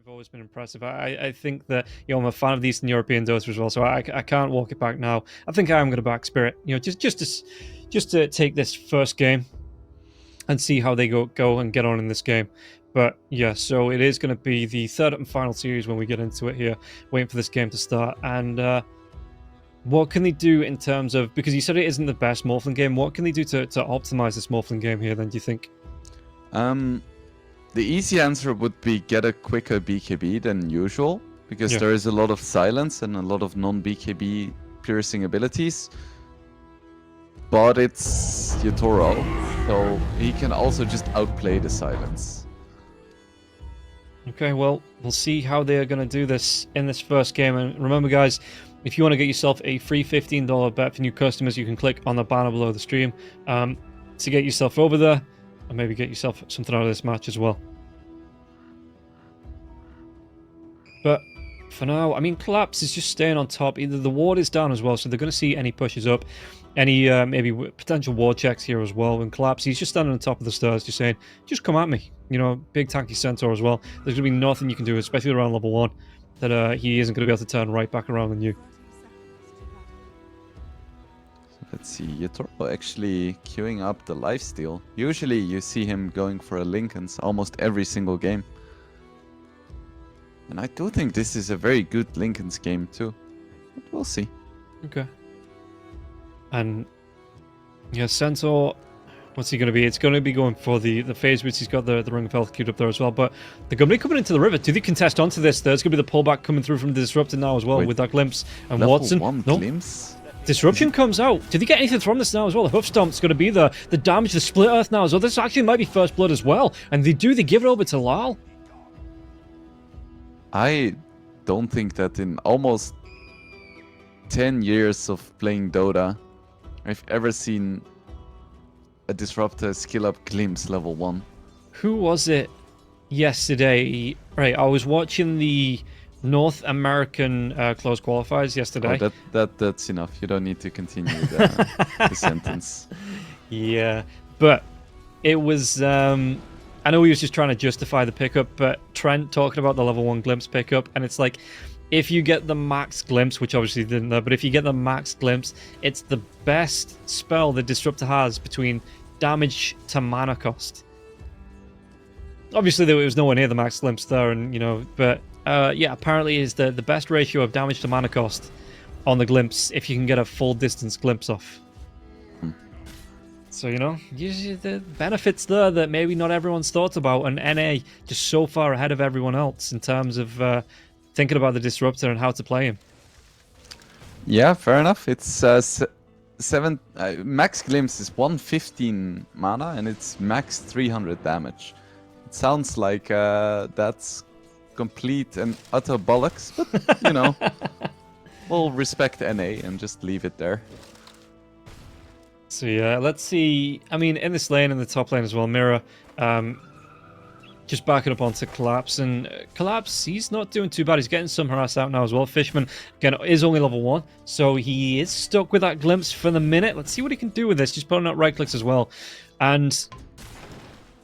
have always been impressive. I think that, I'm a fan of the Eastern European Dota as well, so I can't walk it back now. I think I am going to back Spirit, just to take this first game and see how they go and get on in this game. But yeah, so it is going to be the third and final series when we get into it here, waiting for this game to start. And what can they do in terms of, because you said it isn't the best Morphling game, what can they do to optimize this Morphling game here then, do you think? The easy answer would be get a quicker BKB than usual, because there is a lot of silence and a lot of non-BKB piercing abilities. But it's Yatoro, so he can also just outplay the silence. Okay, well, we'll see how they are going to do this in this first game. And remember, guys, if you want to get yourself a free $15 bet for new customers, you can click on the banner below the stream to get yourself over there and maybe get yourself something out of this match as well. But for now, I mean, Collapse is just staying on top. Either the ward is down as well, so they're going to see any pushes up, any maybe potential ward checks here as well. And Collapse, he's just standing on top of the stairs, just saying, just come at me. Big tanky Centaur as well. There's going to be nothing you can do, especially around level 1, that he isn't going to be able to turn right back around on you. Let's see, Yatoro actually queuing up the lifesteal. Usually you see him going for a Linken's almost every single game. And I do think this is a very good Linken's game too. But we'll see. Okay. And yeah, Centaur, what's he going to be? It's going to be going for the phase which he's got the Ring of Health queued up there as well. But they're going to be coming into the river. Do they contest onto this? There's going to be the pullback coming through from the Disruptor now as well. Wait, with that Glimpse. And level Watson. 1 Glimpse? Disruption comes out. Did they get anything from this now as well? The Hoof Stomp's going to be there. The damage, the Split Earth now as well. This actually might be First Blood as well. And they give it over to Lal. I don't think that in almost 10 years of playing Dota, I've ever seen a Disruptor skill up Glimpse level 1. Who was it yesterday? Right, I was watching the North American close qualifiers yesterday. Oh, that's enough. You don't need to continue the sentence. Yeah, but it was... I know he was just trying to justify the pickup, but Trent talking about the level 1 Glimpse pickup, and it's like, if you get the max Glimpse, which obviously didn't there, but if you get the max Glimpse, it's the best spell the Disruptor has between damage to mana cost. Obviously, there was nowhere near the max Glimpse there, and but yeah, apparently is the best ratio of damage to mana cost on the Glimpse if you can get a full distance Glimpse off. So, usually the benefits there that maybe not everyone's thought about, and NA just so far ahead of everyone else in terms of thinking about the Disruptor and how to play him. Yeah, fair enough. It's max Glimpse is 115 mana and it's max 300 damage. It sounds like that's complete and utter bollocks, but we'll respect NA and just leave it there. So yeah, let's see. I mean, in this lane, in the top lane as well, Mira just backing up onto Collapse. And Collapse, he's not doing too bad. He's getting some harass out now as well. Fishman, again, is only level 1, so he is stuck with that Glimpse for the minute. Let's see what he can do with this. Just putting out right clicks as well. And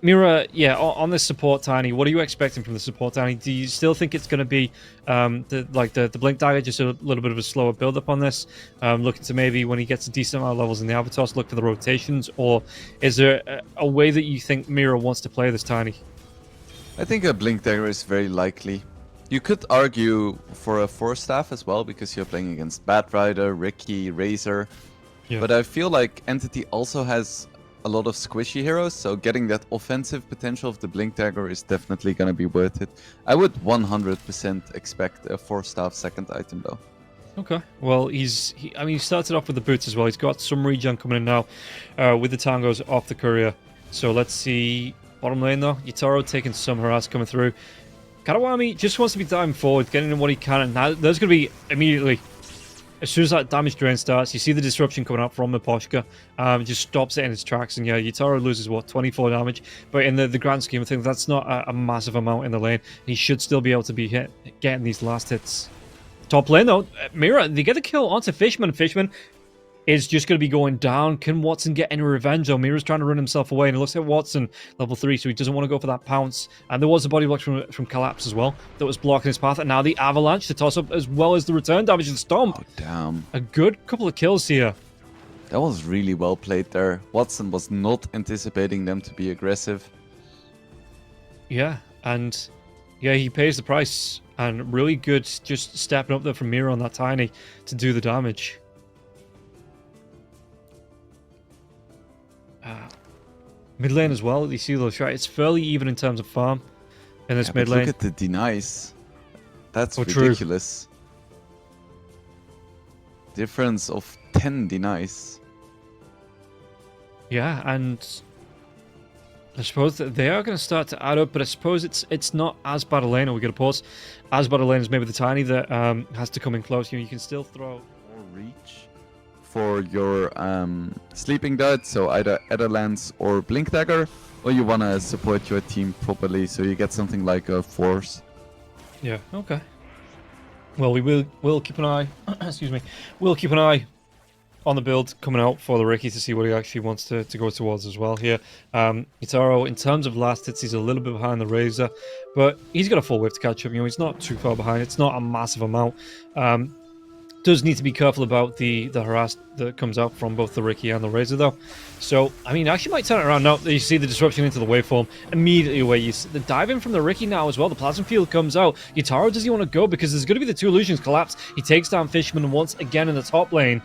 Mira, yeah, on this support Tiny, what are you expecting from the support Tiny? Do you still think it's going to be the Blink Dagger, just a little bit of a slower build up on this? Looking to maybe when he gets a decent amount of levels in the Avatars, look for the rotations? Or is there a way that you think Mira wants to play this Tiny? I think a Blink Dagger is very likely. You could argue for a 4-staff as well, because you're playing against Batrider, Ricky, Razor. Yeah. But I feel like Entity also has a lot of squishy heroes, so getting that offensive potential of the Blink Dagger is definitely going to be worth it. I would 100% expect a 4-staff second item though. Okay, well, he started off with the boots as well. He's got some regen coming in now with the tangos off the courier. So let's see, bottom lane though, Yatoro taking some harass coming through. Karawami just wants to be diving forward, getting in what he can, and now there's going to be immediately, as soon as that damage drain starts, you see the disruption coming up from Miposhka. It just stops it in its tracks. And yeah, Yatoro loses, 24 damage. But in the grand scheme of things, that's not a massive amount in the lane. He should still be able to be getting these last hits. Top lane, though, Mira, they get the kill onto Fishman. Fishman is just going to be going down. Can Watson get any revenge? Mira's trying to run himself away, and it looks like Watson, level 3, so he doesn't want to go for that pounce. And there was a body block from Collapse as well that was blocking his path. And now the Avalanche, the toss-up, as well as the return damage and Stomp. Oh, damn. A good couple of kills here. That was really well played there. Watson was not anticipating them to be aggressive. Yeah, and yeah, he pays the price. And really good just stepping up there from Mira on that Tiny to do the damage. Mid lane as well, you see those shots. It's fairly even in terms of farm in this mid lane. Look at the denies. That's true. ridiculous. Difference of 10 denies. Yeah, and I suppose that they are going to start to add up, but I suppose it's not as bad a lane. Are we going to pause? As bad a lane as maybe the Tiny that has to come in close. You can still throw more reach for your sleeping dart, so either Adderlance or Blink Dagger, or you want to support your team properly, so you get something like a Force. Yeah, okay. Well, we'll keep an eye. Excuse me. We'll keep an eye on the build coming out for the Ricky to see what he actually wants to go towards as well here. Itaro, in terms of last hits, he's a little bit behind the Razor, but he's got a full whip to catch up. He's not too far behind. It's not a massive amount. Does need to be careful about the harass that comes out from both the Ricky and the Razor, though. So, I mean, actually might turn it around now. You see the disruption into the waveform immediately away. You see the dive in from the Ricky now as well. The Plasma Field comes out. Utaro, does he want to go? Because there's going to be the two illusions collapse. He takes down Fishman once again in the top lane.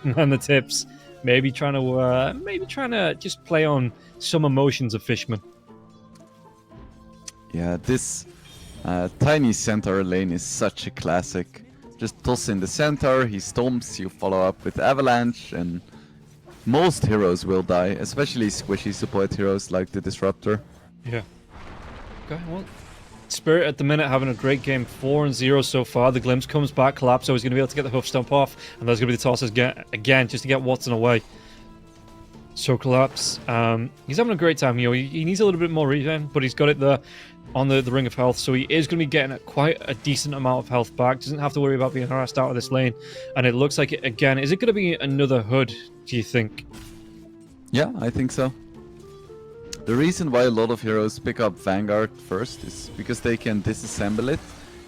And the tips. Maybe trying to just play on some emotions of Fishman. Yeah, this Tiny centaur lane is such a classic. Just toss in the centaur, he stomps, you follow up with Avalanche, and most heroes will die, especially squishy support heroes like the Disruptor. Yeah. Okay, well, Spirit at the minute having a great game, 4-0 so far. The Glimpse comes back, Collapse, so he's going to be able to get the hoof stomp off, and there's going to be the tosses again, just to get Watson away. So Collapse, he's having a great time. He needs a little bit more regen, but he's got it there on the Ring of Health, so he is going to be getting quite a decent amount of health back. Doesn't have to worry about being harassed out of this lane. And it looks like, again, is it going to be another Hood, do you think? Yeah, I think so. The reason why a lot of heroes pick up Vanguard first is because they can disassemble it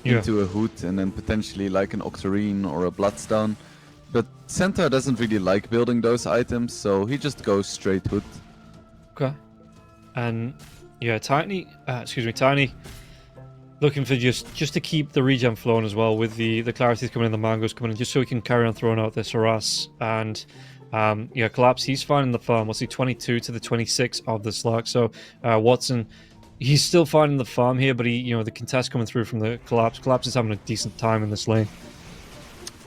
into a Hood and then potentially like an Octarine or a Bloodstone. But Centaur doesn't really like building those items, so he just goes straight Hood. Okay. And yeah, Tiny, looking for just to keep the regen flowing as well, with the Clarities coming in, the Mangoes coming in, just so he can carry on throwing out this harass. And yeah, Collapse, he's finding the farm. What's he, 22 to the 26 of the Slark. So Watson, he's still finding the farm here, but he, the contest coming through from the Collapse. Collapse is having a decent time in this lane.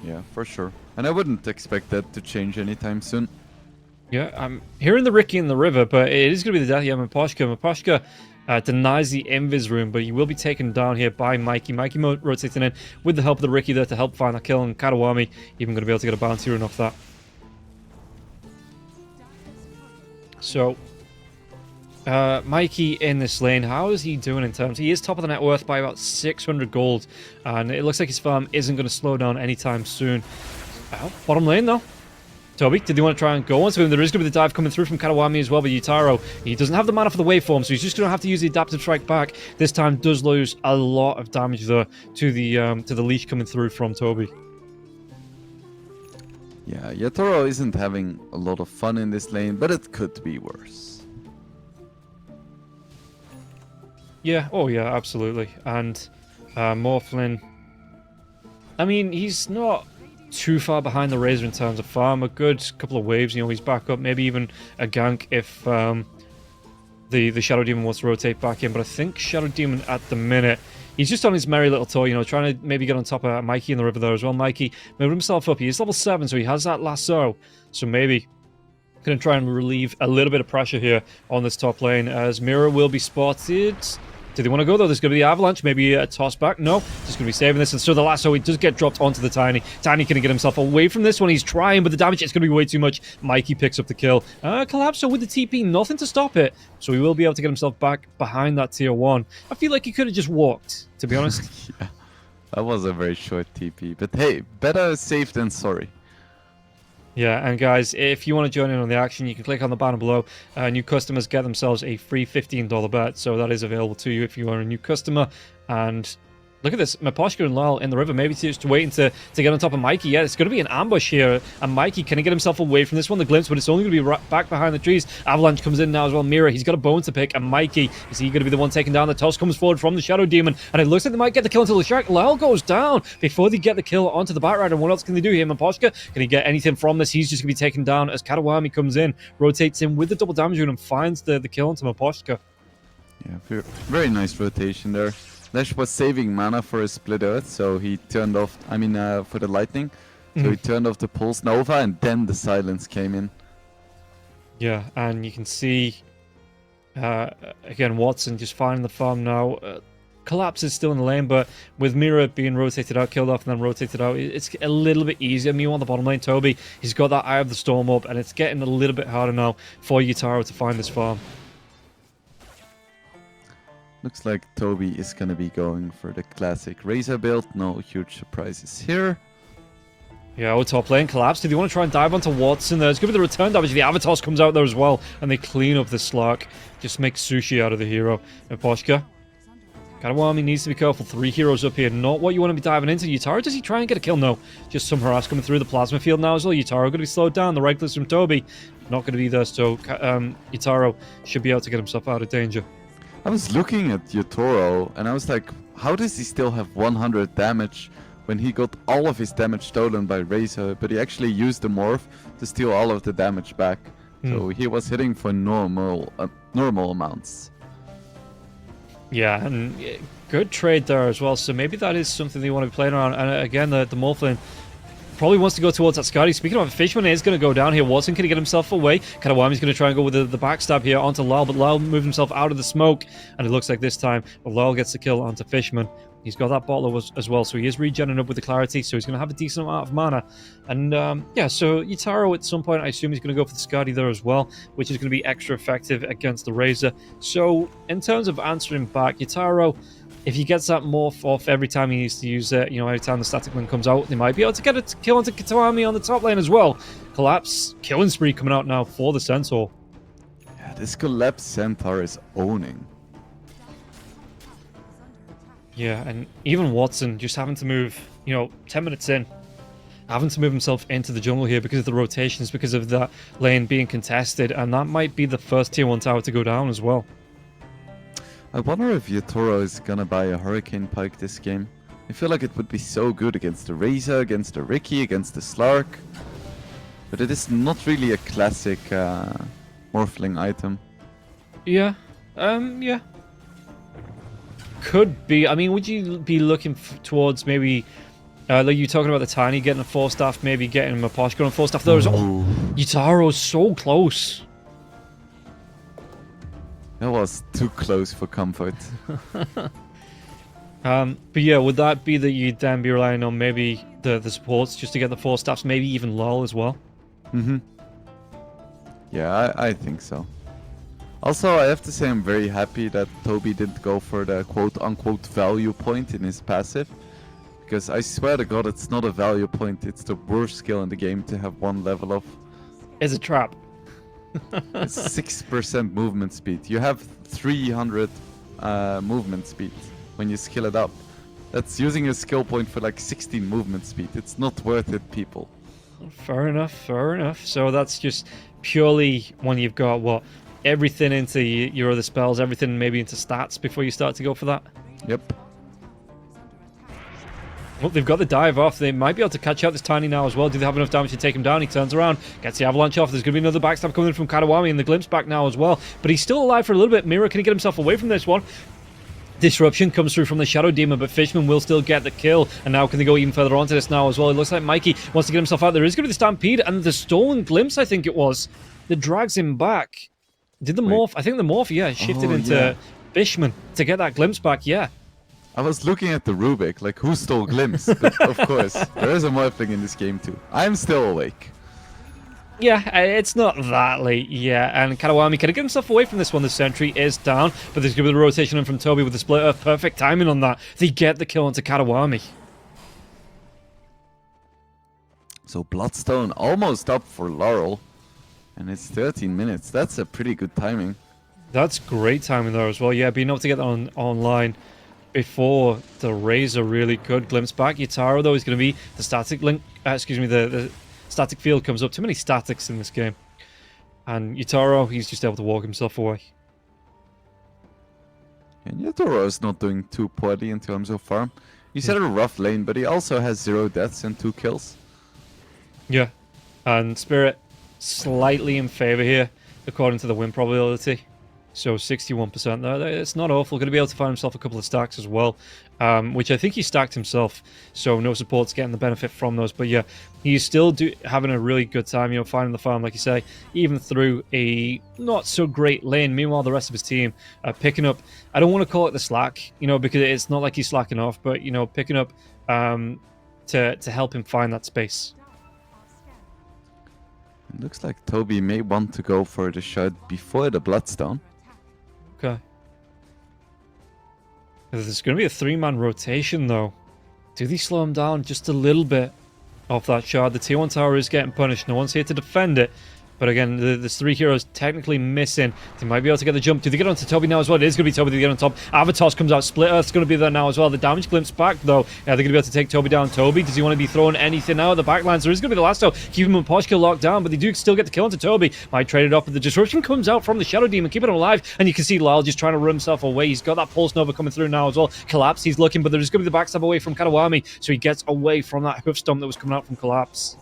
Yeah, for sure. And I wouldn't expect that to change anytime soon. Yeah, I'm hearing the Ricky in the river, but it is going to be the death. Yeah, Maposhka. Maposhka denies the Invis room, but he will be taken down here by Mikey. Mikey rotating in with the help of the Ricky there to help find a kill, and Katawami even going to be able to get a bounty run off that. So, Mikey in this lane, how is he doing in terms? He is top of the net worth by about 600 gold, and it looks like his farm isn't going to slow down anytime soon. Bottom lane, though. Toby, did they want to try and go on to him? There is going to be the dive coming through from Katawami as well, but Utaro, he doesn't have the mana for the waveform, so he's just going to have to use the adaptive strike back. This time does lose a lot of damage there to the leash coming through from Toby. Yeah, Yatoro isn't having a lot of fun in this lane, but it could be worse. Yeah, oh yeah, absolutely. And Morphlin, I mean, he's not too far behind the Razor in terms of farm. A good couple of waves, he's back up. Maybe even a gank if the Shadow Demon wants to rotate back in. But I think Shadow Demon at the minute, he's just on his merry little tour, trying to maybe get on top of Mikey in the river there as well. Mikey moved himself up. He is level 7, so he has that lasso. So maybe going to try and relieve a little bit of pressure here on this top lane, as Mira will be spotted. Do they want to go, though? There's going to be the Avalanche, maybe a toss back. No, just going to be saving this. And so the lasso, it does get dropped onto the Tiny. Tiny can get himself away from this one. He's trying, but the damage is going to be way too much. Mikey picks up the kill. Collapso with the TP, nothing to stop it. So he will be able to get himself back behind that tier 1. I feel like he could have just walked, to be honest. Yeah, that was a very short TP. But hey, better safe than sorry. Yeah, and guys, if you want to join in on the action, you can click on the banner below. New customers get themselves a free $15 bet, so that is available to you if you are a new customer. And look at this, Miposhka and Lyle in the river, maybe just waiting to get on top of Mikey. Yeah, it's going to be an ambush here, and Mikey can get himself away from this one, the glimpse, but it's only going to be right back behind the trees. Avalanche comes in now as well. Mira, he's got a bone to pick, and Mikey, is he going to be the one taking down? The toss comes forward from the Shadow Demon, and it looks like they might get the kill until the Shark. Lyle goes down before they get the kill onto the Batrider. What else can they do here? Miposhka, can he get anything from this? He's just going to be taken down as Katawami comes in, rotates in with the double damage rune, and finds the kill onto Miposhka. Yeah, very nice rotation there. Lesh was saving mana for a split earth, so he turned off, for the lightning. So he turned off the pulse nova, and then the silence came in. Yeah, and you can see, again, Watson just finding the farm now. Collapse is still in the lane, but with Mira being rotated out, killed off, and then rotated out, it's a little bit easier. Mew on the bottom lane, Toby, he's got that Eye of the Storm up, and it's getting a little bit harder now for Yutaro to find this farm. Looks like Toby is going to be going for the classic Razor build. No huge surprises here. Yeah, top lane collapsed. Do they want to try and dive onto Watson? There's going to be the return damage. The Avatos comes out there as well, and they clean up the Slark. Just make sushi out of the hero. Miposhka. Katawami needs to be careful. 3 heroes up here. Not what you want to be diving into. Yutaro, does he try and get a kill? No. Just some harass coming through the plasma field now as well. Yutaro going to be slowed down. The reckless from Toby not going to be there, so Yutaro should be able to get himself out of danger. I was looking at Yutaro, and I was like, how does he still have 100 damage when he got all of his damage stolen by Razor, but he actually used the morph to steal all of the damage back. So he was hitting for normal amounts. Yeah, and good trade there as well, so maybe that is something they want to be playing around. And again, the Morphlin probably wants to go towards that Scotty. Speaking of, Fishman is going to go down here. Watson can get himself away. Katawami's going to try and go with the backstab here onto Lyle, but Lyle moves himself out of the smoke, and it looks like this time Lyle gets the kill onto Fishman. He's got that bottle as well, so he is regenerating up with the clarity, so he's going to have a decent amount of mana. And yeah, so Yutaro at some point, I assume he's going to go for the Scotty there as well, which is going to be extra effective against the Razor. So in terms of answering back, Yutaro, if he gets that morph off every time he needs to use it, every time the static link comes out, they might be able to get a kill onto Katawami on the top lane as well. Collapse, killing spree coming out now for the Centaur. Yeah, this Collapse Centaur is owning. Yeah, and even Watson just having to move, 10 minutes in, having to move himself into the jungle here because of the rotations, because of that lane being contested, and that might be the first tier 1 tower to go down as well. I wonder if Yutaro is gonna buy a Hurricane Pike this game. I feel like it would be so good against the Razor, against the Riki, against the Slark. But it is not really a classic Morphling item. Yeah, yeah. Could be. I mean, would you be looking towards maybe, like you talking about the Tiny getting a 4-staff, maybe getting a Miposhka on a 4-staff? There's Yutaro's so close. That was too close for comfort. But yeah, would that be that you'd then be relying on maybe the supports just to get the 4-staffs, maybe even LOL as well? Yeah, I think so. Also, I have to say I'm very happy that Toby didn't go for the quote-unquote value point in his passive. Because I swear to God, it's not a value point, it's the worst skill in the game to have 1 level of. It's a trap. It's 6% movement speed. You have 300 movement speed when you skill it up. That's using a skill point for like 16 movement speed. It's not worth it, people. Fair enough, fair enough. So that's just purely when you've got, what, everything into your other spells, everything maybe into stats before you start to go for that? Yep. Well, they've got the dive off. They might be able to catch out this Tiny now as well. Do they have enough damage to take him down? He turns around, gets the avalanche off. There's going to be another backstab coming in from Katawami, and the glimpse back now as well. But he's still alive for a little bit. Mira, can he get himself away from this one? Disruption comes through from the Shadow Demon, but Fishman will still get the kill. And now can they go even further onto this now as well? It looks like Mikey wants to get himself out. There is going to be the Stampede, and the stolen glimpse, I think it was, that drags him back. Did the morph? I think the morph, yeah, shifted into Fishman to get that glimpse back, yeah. I was looking at the Rubik, like, who stole Glimpse? But of course, there is a Morphling in this game too. I'm still awake. Yeah, it's not that late, yeah. And Katawami can get himself away from this one. The sentry is down, but there's going to be the rotation in from Toby with the split earth. Perfect timing on that. They get the kill onto Katawami. So Bloodstone almost up for Laurel. And it's 13 minutes. That's a pretty good timing. That's great timing there as well. Yeah, being able to get that online before the Razor really could glimpse back. Yutaro, though, is going to be the static link. Excuse me, the static field comes up. Too many statics in this game. And Yutaro, he's just able to walk himself away. And Yutaro is not doing too poorly in terms of farm. He's had a rough lane, but he also has 0 deaths and 2 kills. Yeah. And Spirit slightly in favor here, according to the win probability. So 61% there. It's not awful. Going to be able to find himself a couple of stacks as well, which I think he stacked himself. So no support's getting the benefit from those. But yeah, he's still having a really good time, you know, finding the farm, like you say, even through a not so great lane. Meanwhile, the rest of his team are picking up, I don't want to call it the slack, you know, because it's not like he's slacking off, but, you know, picking up to help him find that space. It looks like Toby may want to go for the shot before the Bloodstone. Okay. There's going to be a 3-man rotation, though. Do they slow him down just a little bit off that shard? The T1 tower is getting punished. No one's here to defend it. But again, there's 3 heroes technically missing. They might be able to get the jump. Do they get onto Toby now as well? It is going to be Toby to get on top. Avatos comes out. Split Earth's going to be there now as well. The damage glimpse back, though. Yeah, they're going to be able to take Toby down. Toby, does he want to be throwing anything out of the backlines? There is going to be the last though. Keep him and Poshka locked down, but they do still get the kill onto Toby. Might trade it off, but the disruption comes out from the Shadow Demon, keeping him alive. And you can see Lyle just trying to run himself away. He's got that Pulse Nova coming through now as well. Collapse, he's looking, but there's going to be the backstab away from Kadawami. So he gets away from that hoof stomp that was coming out from Collapse.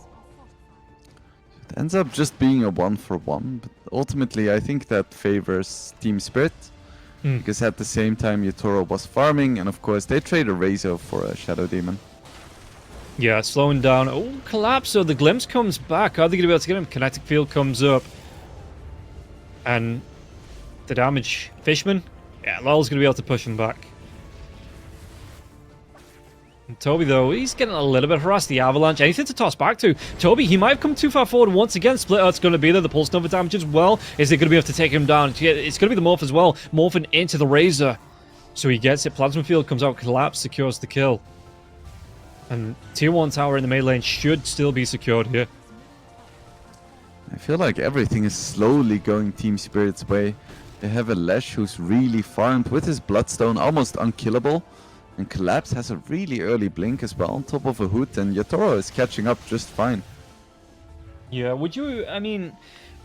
It ends up just being a 1-for-1, but ultimately I think that favors Team Spirit. Because at the same time Yutaro was farming, and of course they trade a Razor for a Shadow Demon. Yeah, slowing down. Oh, Collapse, so the glimpse comes back. Are they going to be able to get him? Kinetic Field comes up. And the damage. Fishman? Yeah, Lyle's going to be able to push him back. And Toby, though, he's getting a little bit harassed. The Avalanche, anything to toss back to. Toby, he might have come too far forward once again. Split Earth's going to be there. The Pulse Nova damage as well. Is it going to be able to take him down? It's going to be the Morph as well. Morphing into the Razor. So he gets it. Plasma Field comes out. Collapse secures the kill. And Tier 1 tower in the main lane should still be secured here. I feel like everything is slowly going Team Spirit's way. They have a Lesh who's really farmed with his Bloodstone, almost unkillable. And Collapse has a really early blink as well on top of a Hoot, and Yutaro is catching up just fine. Yeah, would you, I mean,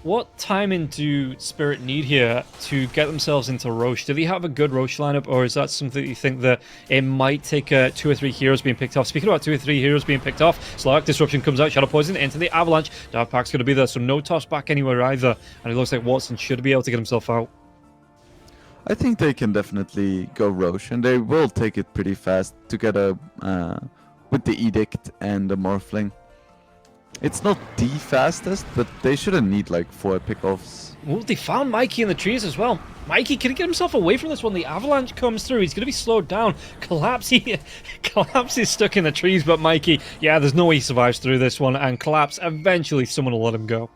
what timing do Spirit need here to get themselves into Roche? Do they have a good Roche lineup, or is that something that you think that it might take 2 or 3 heroes being picked off? Speaking about 2 or 3 heroes being picked off, Slark Disruption comes out, Shadow Poison into the Avalanche. Dark Pack's going to be there, so no toss back anywhere either. And it looks like Watson should be able to get himself out. I think they can definitely go Roche, and they will take it pretty fast together with the Edict and the Morphling. It's not the fastest, but they shouldn't need like 4 pickoffs. Well, they found Mikey in the trees as well. Mikey, can he get himself away from this one? The Avalanche comes through. He's going to be slowed down. Collapse is stuck in the trees, but Mikey, yeah, there's no way he survives through this one. And Collapse, eventually someone will let him go.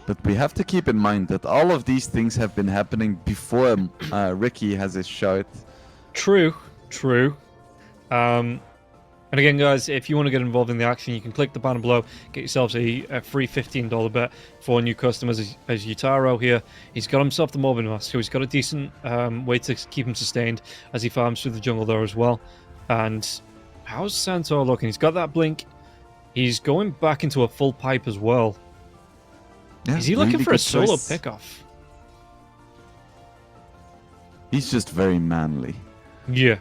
But we have to keep in mind that all of these things have been happening before Ricky has his shot. True. And again, guys, if you want to get involved in the action, you can click the banner below, get yourselves a free $15 bet for new customers as Yutaro here. He's got himself the Morbid Mask, so he's got a decent way to keep him sustained as he farms through the jungle there as well. And how's Santor looking? He's got that blink. He's going back into a full pipe as well. Yeah, is he looking really for a solo choice. pickoff? He's just very manly. Yeah.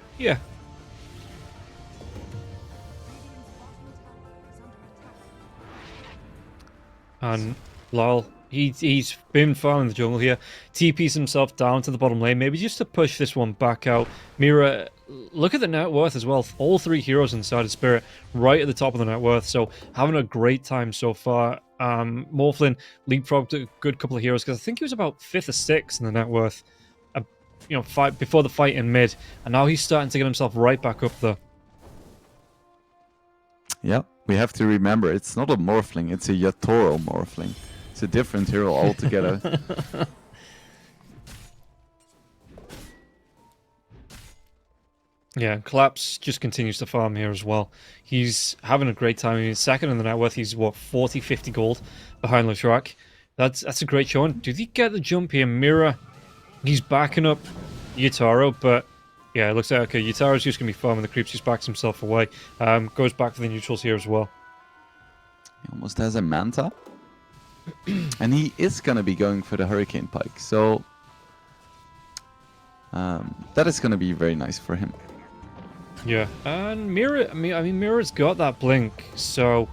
And Lyle, he's been far in the jungle here. TP's himself down to the bottom lane, maybe just to push this one back out. Mira, look at the net worth as well. All 3 heroes inside of Spirit, right at the top of the net worth. So having a great time so far. Morphlin leapfrogged a good couple of heroes because I think he was about 5th or 6th in the net worth. Fight before the fight in mid, and now he's starting to get himself right back up there. Yeah, we have to remember it's not a Morphling, it's a Yutaro Morphling. It's a different hero altogether. Yeah, Collapse just continues to farm here as well. He's having a great time. He's second in the net worth. He's, what, 40, 50 gold behind Leshrac. That's a great showing. Did he get the jump here? Mirror, he's backing up Yutaro, but yeah, it looks like, okay, Yutaro's just going to be farming the creeps. Just backs himself away. Goes back for the neutrals here as well. He almost has a Manta. And he is going to be going for the Hurricane Pike. So that is going to be very nice for him. Yeah, and Mirror, I mean, Mirror's got that blink, so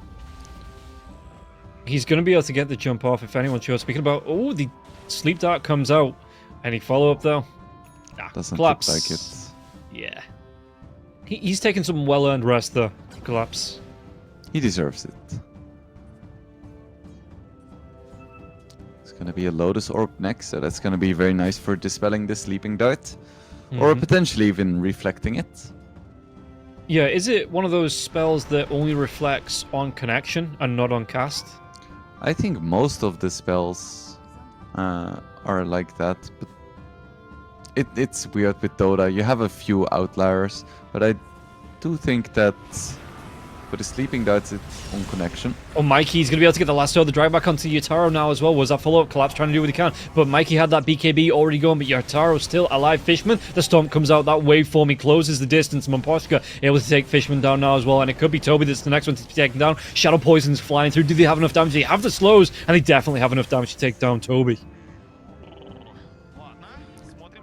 he's going to be able to get the jump off if anyone shows. Speaking about, oh, the Sleep Dart comes out. Any follow-up, though? Nah, Doesn't Collapse. look like it. Yeah. He's taking some well-earned rest, though. Collapse. He deserves it. It's going to be a Lotus Orb next, so that's going to be very nice for dispelling the Sleeping Dart. Or potentially even reflecting it. Yeah, is it one of those spells that only reflects on connection and not on cast? I think most of the spells are like that, but it's weird with Dota. You have a few outliers, but I do think that for the Sleeping Darts, it's on connection. Oh, Mikey's going to be able to get the last the drag back onto Yutaro now as well. Was that follow-up? Collapse trying to do what he can. But Mikey had that BKB already going, but Yutaro still alive. Fishman, the stomp comes out. That waveform, he closes the distance. Mamposhka able to take Fishman down now as well. And it could be Toby that's the next one to be taken down. Shadow Poison's flying through. Do they have enough damage? They have the slows, and they definitely have enough damage to take down Toby.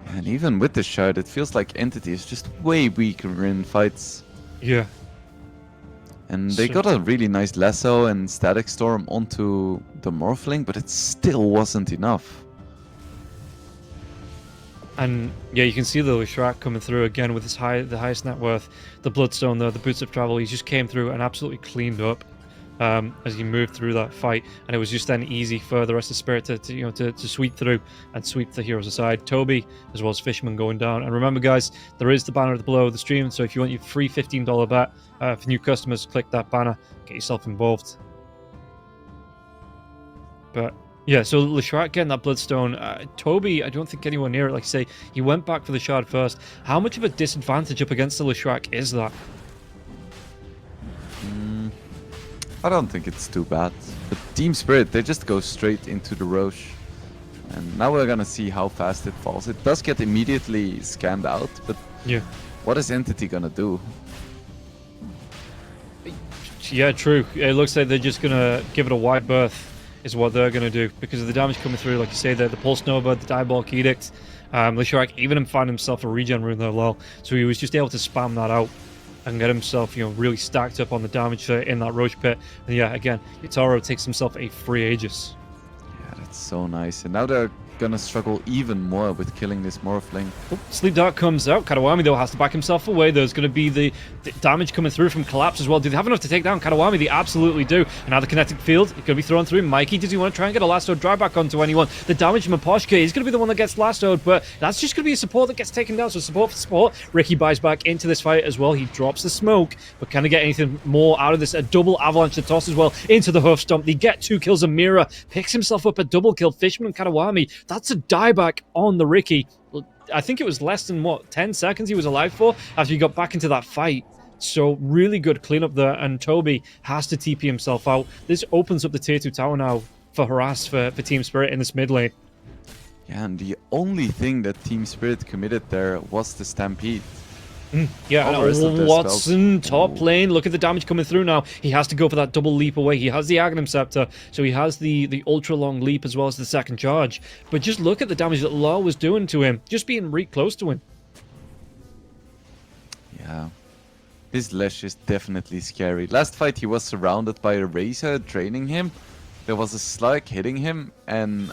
And even with the shard, it feels like Entity is just way weaker in fights. Yeah. And they got a really nice lasso and static storm onto the Morphling, but it still wasn't enough. And yeah, you can see the Leshrac coming through again with his the highest net worth, the Bloodstone, the Boots of Travel. He just came through and absolutely cleaned up as he moved through that fight, and it was just then easy for the rest of Spirit to sweep through and sweep the heroes aside. Toby as well as Fishman going down. And remember, guys, there is the banner below the stream, so if you want your free $15 bet for new customers, click that banner, get yourself involved. But yeah, so Leshrac getting that Bloodstone. Toby, I don't think anyone near it. Like I say, he went back for the shard first. How much of a disadvantage up against the Leshrac is that? I don't think it's too bad. But Team Spirit, they just go straight into the Roche. And now we're gonna see how fast it falls. It does get immediately scanned out, but yeah, what is Entity gonna do? Yeah, true. It looks like they're just gonna give it a wide berth, is what they're gonna do, because of the damage coming through. Like you say, the Pulse Nova, the Diabolic Edict. Leshrac even found himself a regen rune there, lol. So he was just able to spam that out and get himself, really stacked up on the damage in that Roche pit. And yeah, again, Yutaro takes himself a free Aegis. Yeah, that's so nice. And now they're gonna struggle even more with killing this Morphling. Oh, Sleep Dart comes out. Kadawami, though, has to back himself away. There's going to be the damage coming through from Collapse as well. Do they have enough to take down Kadawami? They absolutely do. And now the kinetic field is going to be thrown through. Mikey, does he want to try and get a lasso drive back onto anyone? The damage from Maposhka is going to be the one that gets lassoed, but that's just going to be a support that gets taken down. So support for support. Ricky buys back into this fight as well. He drops the smoke, but can they get anything more out of this? A double avalanche to toss as well into the hoof stomp. They get 2 kills. Amira picks himself up a double kill. Fishman and Kadawami. That's a dieback on the Ricky. I think it was less than, 10 seconds he was alive for after he got back into that fight. So really good cleanup there, and Toby has to TP himself out. This opens up the tier 2 tower now for harass for Team Spirit in this mid lane. Yeah, and the only thing that Team Spirit committed there was the Stampede. Yeah, and Watson, top lane. Look at the damage coming through now. He has to go for that double leap away. He has the Aghanim Scepter, so he has the ultra long leap as well as the second charge. But just look at the damage that Law was doing to him, just being really close to him. Yeah, this Lesh is definitely scary. Last fight he was surrounded by a Razor draining him. There was a Slug hitting him, and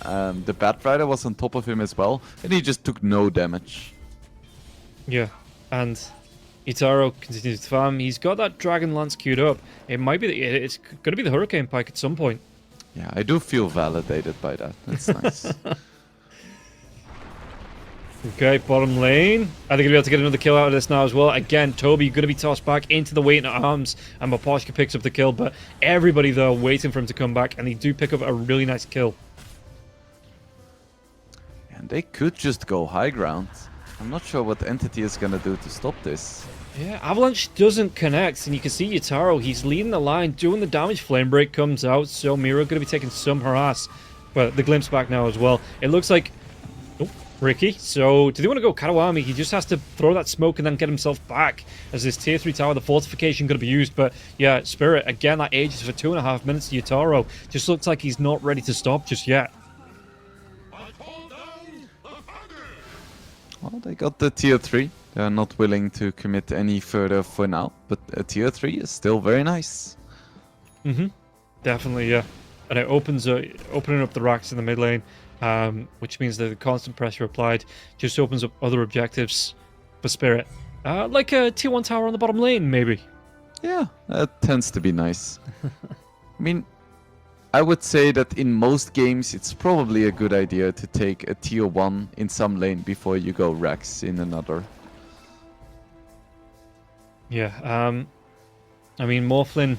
the Bat Rider was on top of him as well, and he just took no damage. Yeah. And Yutaro continues to farm. He's got that Dragon Lance queued up. It might be it's going to be the Hurricane Pike at some point. Yeah, I do feel validated by that. That's nice. Okay, bottom lane. Are they going to be able to get another kill out of this now as well? Again, Toby going to be tossed back into the waiting arms, and Maposhka picks up the kill, but everybody though waiting for him to come back, and they do pick up a really nice kill. And they could just go high ground. I'm not sure what Entity is gonna do to stop this. Yeah, Avalanche doesn't connect, and you can see Yataro, he's leading the line, doing the damage. Flame Break comes out, so Mira going to be taking some harass. But the glimpse back now as well. It looks like... Oh, Ricky. So, do they want to go Katawami? He just has to throw that smoke and then get himself back. As this tier 3 tower, the fortification going to be used. But, yeah, Spirit, again, that ages for 2.5 minutes. Yataro just looks like he's not ready to stop just yet. Well, they got the tier 3. They're not willing to commit any further for now, but a tier 3 is still very nice. Definitely, yeah. And it opens opening up the racks in the mid lane, which means that the constant pressure applied just opens up other objectives for Spirit. Like a tier 1 tower on the bottom lane, maybe. Yeah, that tends to be nice. I mean, I would say that in most games it's probably a good idea to take a tier 1 in some lane before you go racks in another. Yeah, I mean, Morphlin,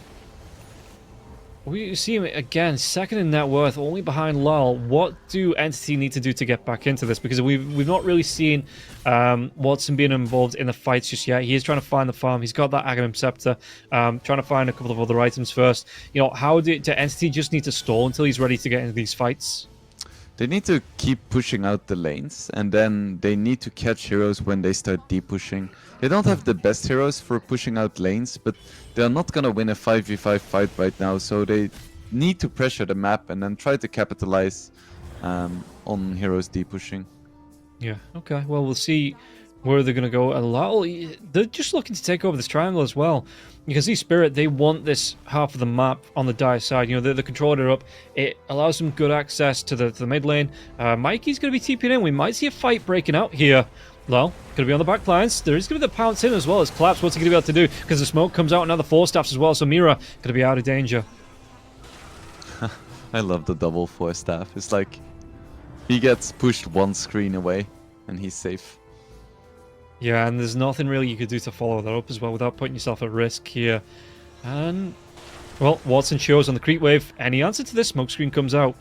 we see him again, second in net worth, only behind Lal. What do Entity need to do to get back into this? Because we've not really seen Watson being involved in the fights just yet. He is trying to find the farm. He's got that Aghanim Scepter, trying to find a couple of other items first. You know, how do Entity just need to stall until he's ready to get into these fights? They need to keep pushing out the lanes, and then they need to catch heroes when they start deep pushing. They don't have the best heroes for pushing out lanes, but they're not gonna win a 5v5 fight right now, so they need to pressure the map and then try to capitalize on heroes deep pushing. Yeah, okay. Well, we'll see where they're going to go. And Lal, they're just looking to take over this triangle as well. You can see Spirit, they want this half of the map on the Dire side. You know, they're controlling it up. It allows them good access to the mid lane. Mikey's going to be TPing in. We might see a fight breaking out here. Lal, going to be on the back lines. There is going to be the pounce in as well as Collapse. What's he going to be able to do? Because the smoke comes out and now the 4 staffs as well. So Mira going to be out of danger. I love the double 4 staff. It's like he gets pushed one screen away and he's safe. Yeah, and there's nothing really you could do to follow that up as well without putting yourself at risk here. And, well, Watson shows on the creep wave. Any answer to this? Smokescreen comes out.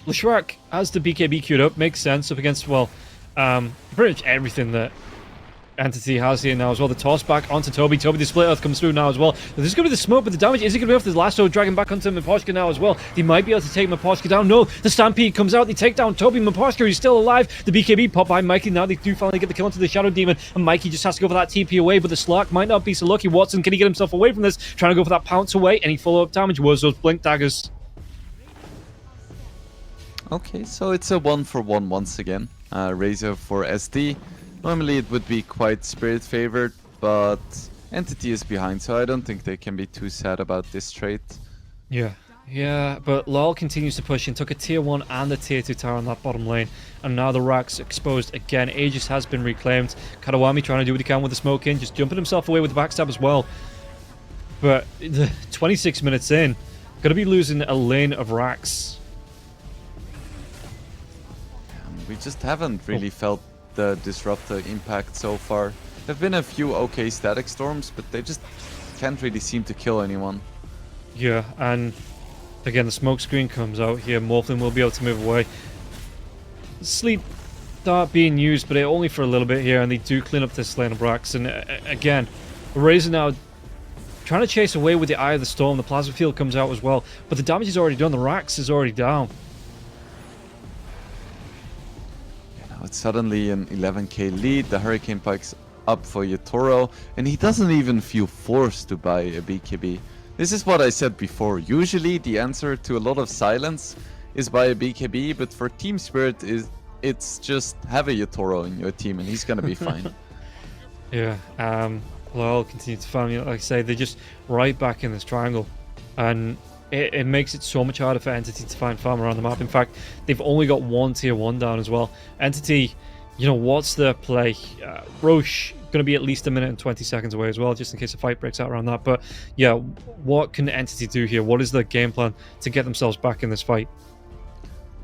Leshrac has the BKB queued up. Makes sense up against, well, pretty much everything that Entity has here now as well. The toss back onto Toby. Toby, the split earth comes through now as well. There's going to be the smoke, but the damage is he going to be off the lasso, dragging back onto Miposhka now as well. They might be able to take Miposhka down. No, the Stampede comes out. They take down Toby. Miposhka, he's still alive. The BKB pop by Mikey. Now they do finally get the kill onto the Shadow Demon, and Mikey just has to go for that TP away, but the Slark might not be so lucky. Watson, can he get himself away from this? Trying to go for that pounce away. Any follow-up damage was those blink daggers. Okay, so it's a 1-for-1 once again. Razor for SD. Normally it would be quite Spirit favored, but Entity is behind, so I don't think they can be too sad about this trade. Yeah, but Lal continues to push and took a tier 1 and a tier 2 tower on that bottom lane. And now the rack's exposed again. Aegis has been reclaimed. Katawami trying to do what he can with the smoke in, just jumping himself away with the backstab as well. But the 26 minutes in, going to be losing a lane of racks. We just haven't really felt the Disruptor impact so far. There have been a few okay static storms, but they just can't really seem to kill anyone. Yeah, and again, the smoke screen comes out here. Morphlin will be able to move away. Sleep Dart being used, but only for a little bit here, and they do clean up this lane of racks. And again, Razor now trying to chase away with the Eye of the Storm. The Plasma Field comes out as well, but the damage is already done. The racks is already down. It's suddenly an 11k lead, the Hurricane Pike's up for Yatoro, and he doesn't even feel forced to buy a BKB. This is what I said before, usually the answer to a lot of silence is buy a BKB, but for Team Spirit it's just have a Yatoro in your team and he's gonna be fine. Yeah, Lal continue to farm, like I say, they're just right back in this triangle, and it makes it so much harder for Entity to find farm around the map. In fact, they've only got one tier 1 down as well. Entity, you know, what's their play? Roche going to be at least 1 minute and 20 seconds away as well, just in case a fight breaks out around that. But yeah, what can Entity do here? What is their game plan to get themselves back in this fight?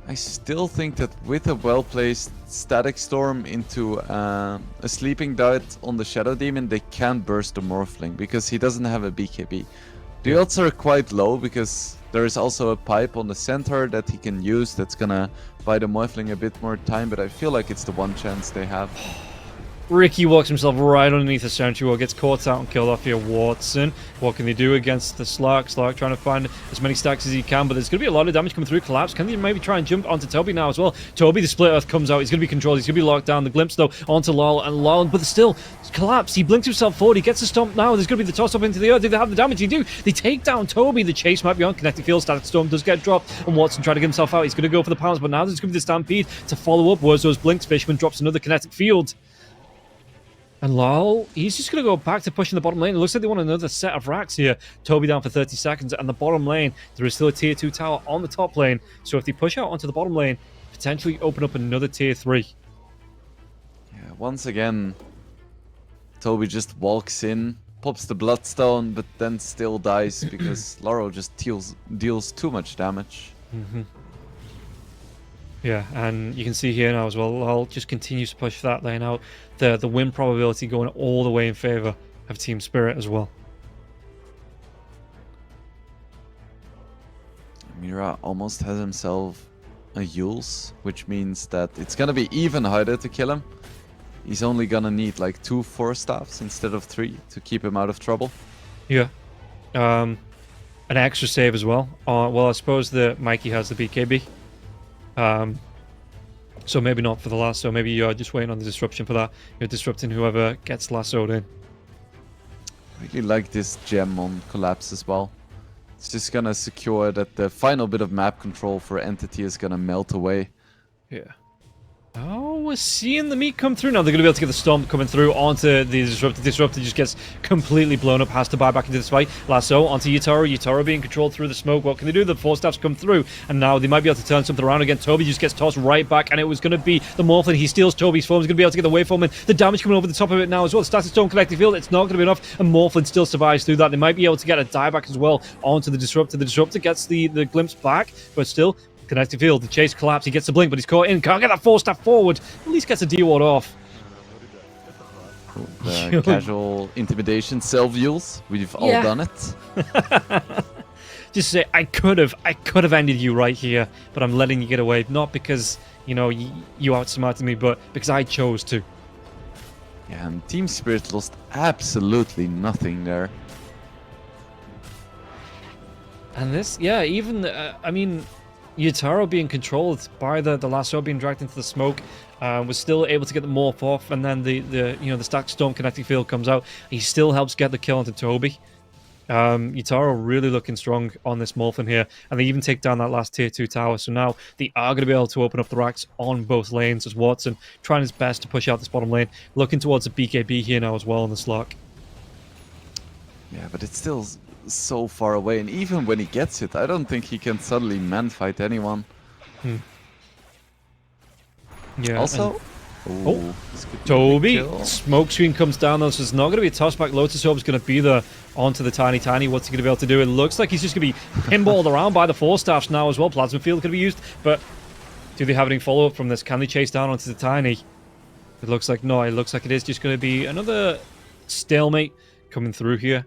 I still think that with a well-placed Static Storm into a Sleeping Dart on the Shadow Demon, they can burst the Morphling because he doesn't have a BKB. The odds are quite low because there is also a pipe on the center that he can use that's gonna buy the Morphling a bit more time, but I feel like it's the one chance they have. Ricky walks himself right underneath the sentry wall, gets caught out and killed off here. Watson, what can they do against the Slark? Slark trying to find as many stacks as he can, but there's going to be a lot of damage coming through. Collapse, can they maybe try and jump onto Toby now as well? Toby, the Split Earth comes out, he's going to be controlled, he's going to be locked down. The Glimpse though onto Lol, and Lol, but still, Collapse, he blinks himself forward, he gets a stomp now, there's going to be the toss up into the earth. Do they have the damage? They do. They take down Toby, the chase might be on. Kinetic Field, Static Storm does get dropped, and Watson trying to get himself out. He's going to go for the pounds, but now there's going to be the Stampede to follow up. Where's those Blinks? Fishman drops another Kinetic Field. And Lol, he's just going to go back to pushing the bottom lane. It looks like they want another set of racks here. Toby down for 30 seconds. And the bottom lane, there is still a tier 2 tower on the top lane. So if they push out onto the bottom lane, potentially open up another tier 3. Yeah, once again, Toby just walks in, pops the Bloodstone, but then still dies because Laurel just deals too much damage. Yeah, and you can see here now as well, Lol just continues to push that lane out. The win probability going all the way in favor of Team Spirit as well. Mira almost has himself a Yules, which means that it's gonna be even harder to kill him. He's only gonna need like 2 Force Staffs instead of 3 to keep him out of trouble. Yeah. An extra save as well. Well, I suppose the Mikey has the BKB. So maybe not for the lasso. Maybe you're just waiting on the disruption for that. You're disrupting whoever gets lassoed in. I really like this gem on Collapse as well. It's just gonna secure that the final bit of map control for Entity is gonna melt away. Yeah. Oh, we're seeing the meat come through now. They're going to be able to get the Stomp coming through onto the Disruptor. Disruptor just gets completely blown up, has to buy back into this fight. Lasso onto Yutaro. Yutaro being controlled through the smoke. What can they do? The Force Staffs come through, and now they might be able to turn something around again. Toby just gets tossed right back, and it was going to be the Morphlin. He steals Toby's form. He's going to be able to get the waveform in. The damage coming over the top of it now as well. Static Storm Collective Field. It's not going to be enough, and Morphlin still survives through that. They might be able to get a dieback as well onto the Disruptor. The Disruptor gets the glimpse back, but still... Connected field, the chase collapse, he gets the blink, but he's caught in. Can't get that Force Staff forward. At least gets a D-ward off. The casual intimidation self-Yules. We've all done it. Just say, I could have ended you right here, but I'm letting you get away. Not because, you know, you outsmarted me, but because I chose to. Yeah, and Team Spirit lost absolutely nothing there. And this, yeah, even, I mean... Yutaro being controlled by the lasso being dragged into the smoke was still able to get the morph off, and then the Static Storm Connecting Field comes out. He still helps get the kill onto Toby. Yutaro really looking strong on this Morphin here, and they even take down that last tier 2 tower. So now they are going to be able to open up the racks on both lanes as Watson trying his best to push out this bottom lane, looking towards the BKB here now as well on the Slark. Yeah, but it's still so far away, and even when he gets it, I don't think he can suddenly man-fight anyone. Yeah. Also, Toby, smoke screen comes down though, so it's not going to be a tossback. Lotus Orb is going to be there onto the Tiny. What's he going to be able to do? It looks like he's just going to be pinballed around by the Force Staffs now as well. Plasma Field could be used, but do they have any follow-up from this? Can they chase down onto the Tiny? It looks like no. It looks like it is just going to be another stalemate coming through here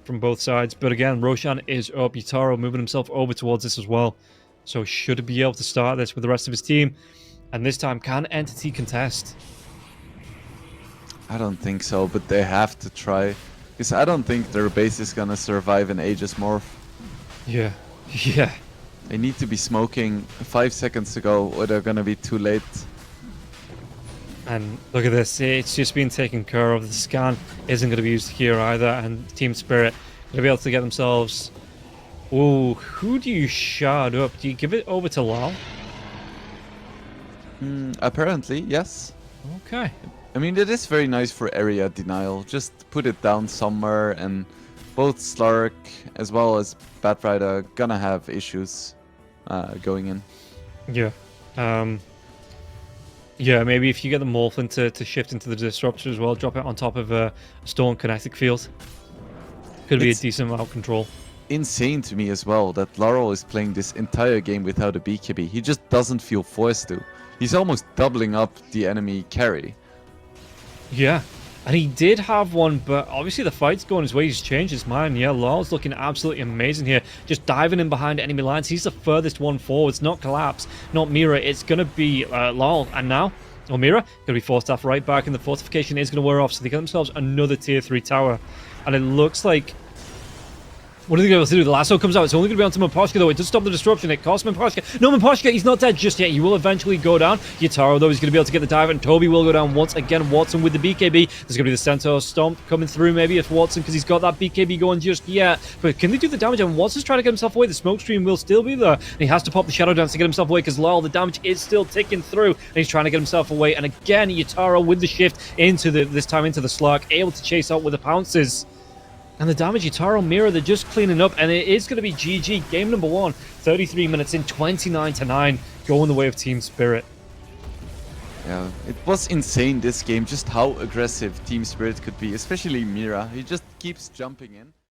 from both sides. But again, Roshan is up. Yutaro moving himself over towards this as well. So should be able to start this with the rest of his team. And this time, can Entity contest? I don't think so, but they have to try. Because I don't think their base is gonna survive an Aegis Morph. Yeah. Yeah. They need to be smoking 5 seconds ago, or they're gonna be too late. And look at this, it's just been taken care of. The scan isn't going to be used here either, and Team Spirit going to be able to get themselves... Ooh, who do you shard up? Do you give it over to Lal? Apparently, yes. Okay. I mean, it is very nice for area denial. Just put it down somewhere, and both Slark as well as Batrider are gonna have issues going in. Yeah. Yeah, maybe if you get the Morphlin to shift into the Disruptor as well, drop it on top of a Storm Kinetic Field. Could be a decent amount of control. Insane to me as well that Laurel is playing this entire game without a BKB. He just doesn't feel forced to. He's almost doubling up the enemy carry. Yeah. And he did have one, but obviously the fight's going his way. He's changed his mind. Yeah, Law's looking absolutely amazing here. Just diving in behind enemy lines. He's the furthest one forwards. Not Collapse, not Mira. It's going to be Law. And now, Mira, going to be forced off right back, and the fortification is going to wear off. So they get themselves another tier 3 tower. And it looks like... What are they going to be able to do? The lasso comes out. It's only going to be onto Maposhka, though. It does stop the disruption. It costs Maposhka. No, Maposhka, he's not dead just yet. He will eventually go down. Yataro, though, is going to be able to get the dive, and Toby will go down once again. Watson with the BKB. There's going to be the Centaur Stomp coming through, maybe, if Watson, because he's got that BKB going just yet. But can they do the damage? And Watson's trying to get himself away. The smoke stream will still be there. And he has to pop the Shadow Dance to get himself away, because Lyle, the damage is still ticking through. And he's trying to get himself away. And again, Yataro with the shift into this time into the Slark, able to chase out with the pounces. And the damage, Yataro, Mira, they're just cleaning up, and it is going to be GG. Game number 1, 33 minutes in, 29-9, going the way of Team Spirit. Yeah, it was insane this game, just how aggressive Team Spirit could be, especially Mira. He just keeps jumping in.